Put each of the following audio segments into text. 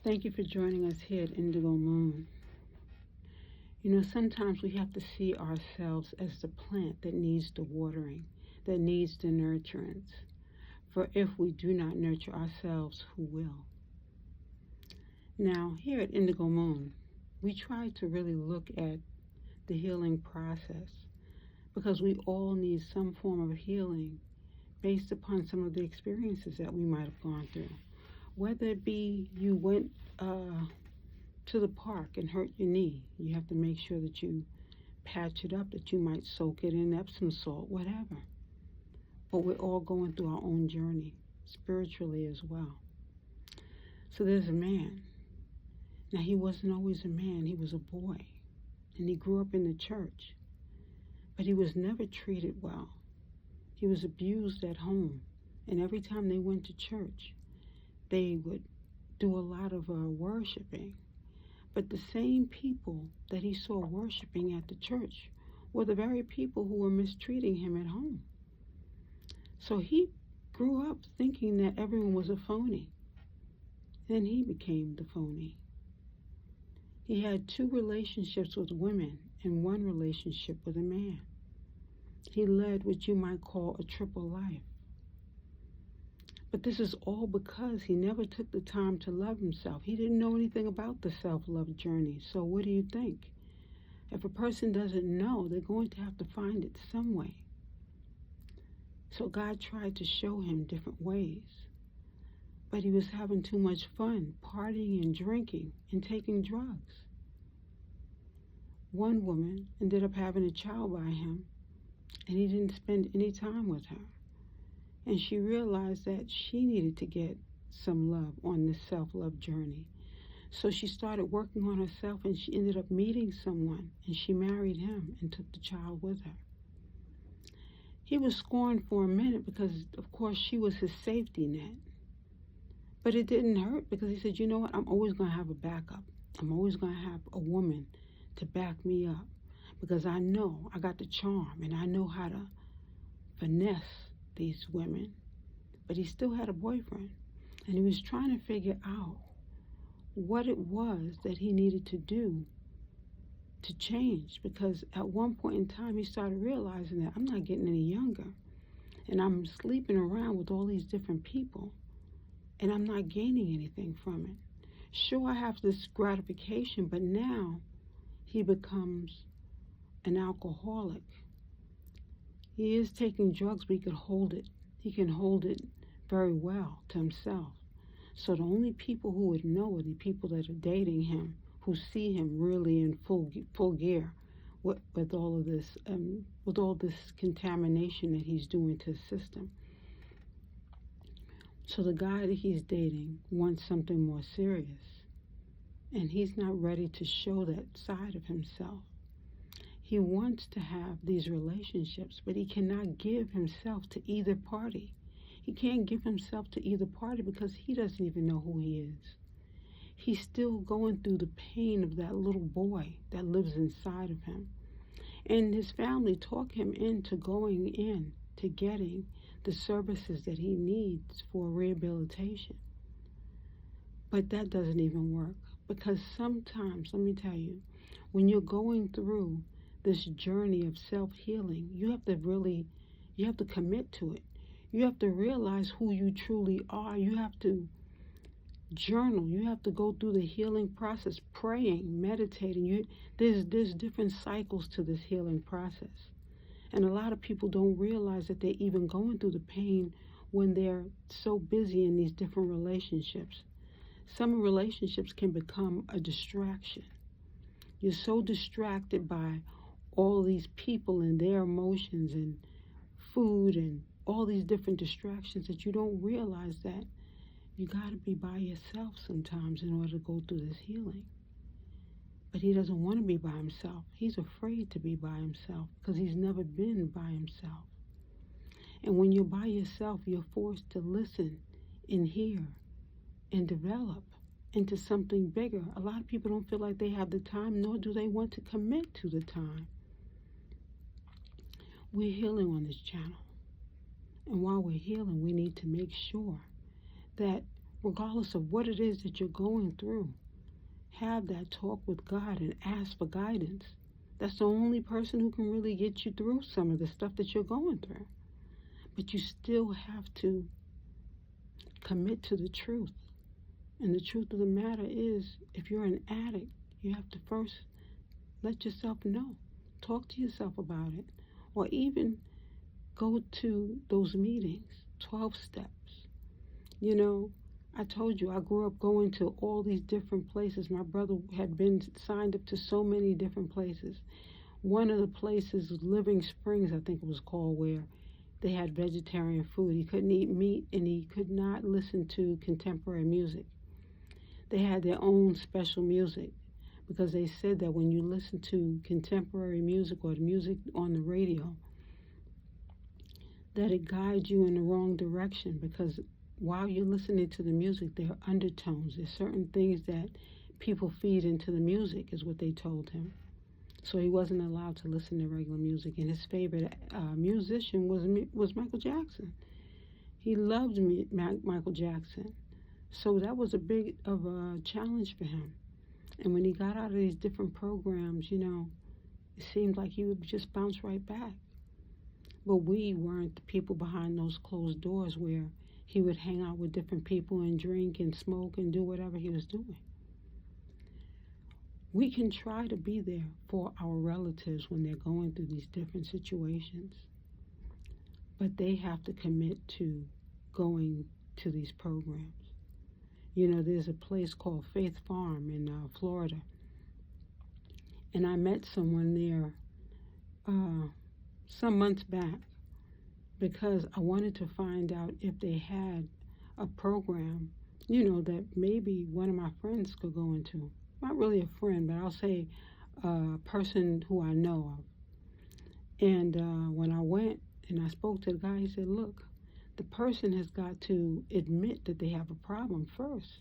Thank you for joining us here at Indigo Moon. Sometimes we have to see ourselves as the plant that needs the watering, that needs the nurturance. For if we do not nurture ourselves, who will? Now, here at Indigo Moon, we try to really look at the healing process because we all need some form of healing based upon some of the experiences that we might have gone through. Whether it be you went to the park and hurt your knee, you have to make sure that you patch it up, that you might soak it in Epsom salt, whatever. But we're all going through our own journey, spiritually as well. So there's a man. Now, he wasn't always a man, he was a boy. And he grew up in the church. But he was never treated well. He was abused at home. And every time they went to church, they would do a lot of worshiping. But the same people that he saw worshiping at the church were the very people who were mistreating him at home. So he grew up thinking that everyone was a phony. Then he became the phony. He had 2 relationships with women and 1 relationship with a man. He led what you might call a triple life. But this is all because he never took the time to love himself. He didn't know anything about the self-love journey. So what do you think? If a person doesn't know, they're going to have to find it some way. So God tried to show him different ways. But he was having too much fun, partying and drinking and taking drugs. One woman ended up having a child by him, and he didn't spend any time with her. And she realized that she needed to get some love on this self-love journey. So she started working on herself, and she ended up meeting someone, and she married him and took the child with her. He was scorned for a minute because, of course, she was his safety net. But it didn't hurt because he said, you know what, I'm always going to have a backup. I'm always going to have a woman to back me up because I know I got the charm and I know how to finesse these women. But he still had a boyfriend, and he was trying to figure out what it was that he needed to do to change, because at one point in time he started realizing that I'm not getting any younger and I'm sleeping around with all these different people and I'm not gaining anything from it. Sure, I have this gratification, but now he becomes an alcoholic. He is taking drugs, but he could hold it. He can hold it very well to himself. So the only people who would know are the people that are dating him, who see him really in full gear with all of this, with all this contamination that he's doing to his system. So the guy that he's dating wants something more serious, and he's not ready to show that side of himself. He wants to have these relationships, but he cannot give himself to either party. He can't give himself to either party because he doesn't even know who he is. He's still going through the pain of that little boy that lives inside of him. And his family talk him into going in to getting the services that he needs for rehabilitation. But that doesn't even work, because sometimes, let me tell you, when you're going through this journey of self-healing, you have to commit to it. You have to realize who you truly are. You have to journal. You have to go through the healing process, praying, meditating. There's different cycles to this healing process. And a lot of people don't realize that they're even going through the pain when they're so busy in these different relationships. Some relationships can become a distraction. You're so distracted by all these people and their emotions and food and all these different distractions that you don't realize that you got to be by yourself sometimes in order to go through this healing. But he doesn't want to be by himself. He's afraid to be by himself because he's never been by himself. And when you're by yourself, you're forced to listen and hear and develop into something bigger. A lot of people don't feel like they have the time, nor do they want to commit to the time. We're healing on this channel. And while we're healing, we need to make sure that regardless of what it is that you're going through. Have that talk with God and ask for guidance. That's the only person who can really get you through some of the stuff that you're going through. But you still have to commit to the truth. And the truth of the matter is, if you're an addict, you have to first let yourself know. Talk to yourself about it. Or even go to those meetings, 12 steps. You know, I told you I grew up going to all these different places. My brother had been signed up to so many different places. One of the places, Living Springs, I think it was called, where they had vegetarian food. He couldn't eat meat and he could not listen to contemporary music. They had their own special music because they said that when you listen to contemporary music or the music on the radio, that it guides you in the wrong direction, because while you're listening to the music, there are undertones. There's certain things that people feed into the music, is what they told him. So he wasn't allowed to listen to regular music. And his favorite musician was Michael Jackson. He loved Michael Jackson. So that was a big of a challenge for him. And when he got out of these different programs, you know, it seemed like he would just bounce right back. But we weren't the people behind those closed doors where he would hang out with different people and drink and smoke and do whatever he was doing. We can try to be there for our relatives when they're going through these different situations, but they have to commit to going to these programs. You know, there's a place called Faith Farm in Florida, and I met someone there some months back because I wanted to find out if they had a program, you know, that maybe one of my friends could go into. Not really a friend, but I'll say a person who I know of. And when I went and I spoke to the guy, he said, look, the person has got to admit that they have a problem first.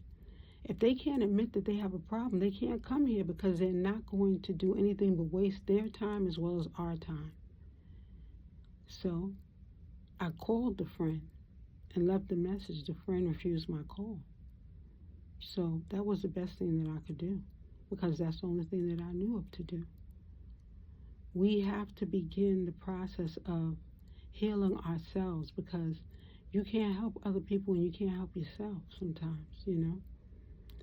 If they can't admit that they have a problem, they can't come here, because they're not going to do anything but waste their time as well as our time. So I called the friend and left a message. The friend refused my call. So that was the best thing that I could do, because that's the only thing that I knew of to do. We have to begin the process of healing ourselves, because you can't help other people and you can't help yourself sometimes, you know.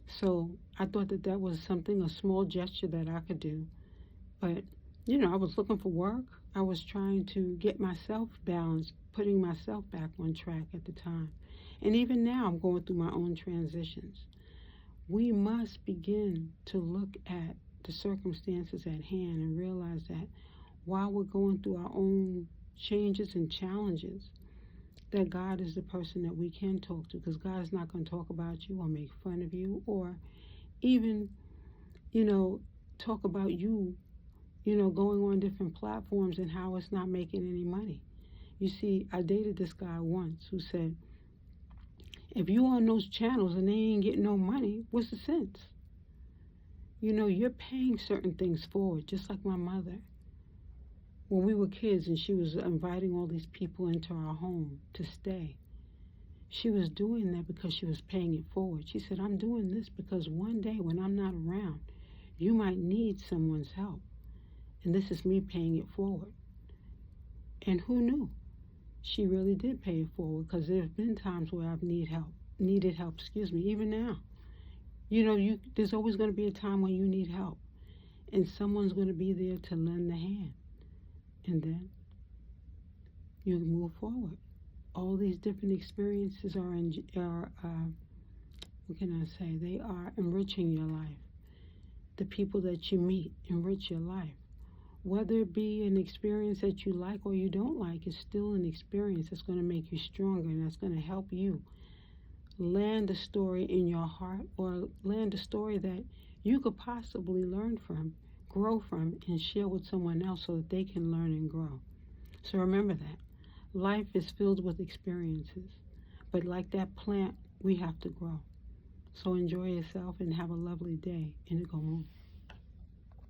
So I thought that that was something, a small gesture that I could do. But, you know, I was looking for work. I was trying to get myself balanced, putting myself back on track at the time. And even now I'm going through my own transitions. We must begin to look at the circumstances at hand and realize that while we're going through our own changes and challenges, that God is the person that we can talk to, because God is not going to talk about you or make fun of you or even, you know, talk about you, you know, going on different platforms and how it's not making any money. You see, I dated this guy once who said, if you on those channels and they ain't getting no money, what's the sense? You know, you're paying certain things forward, just like my mother. When we were kids and she was inviting all these people into our home to stay, she was doing that because she was paying it forward. She said, I'm doing this because one day when I'm not around, you might need someone's help. And this is me paying it forward. And who knew? She really did pay it forward, because there have been times where I've needed help, even now. You know, there's always going to be a time when you need help, and someone's going to be there to lend a hand. And then you move forward. All these different experiences are what can I say? They are enriching your life. The people that you meet enrich your life. Whether it be an experience that you like or you don't like, it's still an experience that's going to make you stronger, and that's going to help you land a story in your heart, or land a story that you could possibly learn from, grow from, and share with someone else so that they can learn and grow. So remember that. Life is filled with experiences, but like that plant, we have to grow. So enjoy yourself and have a lovely day, and go on.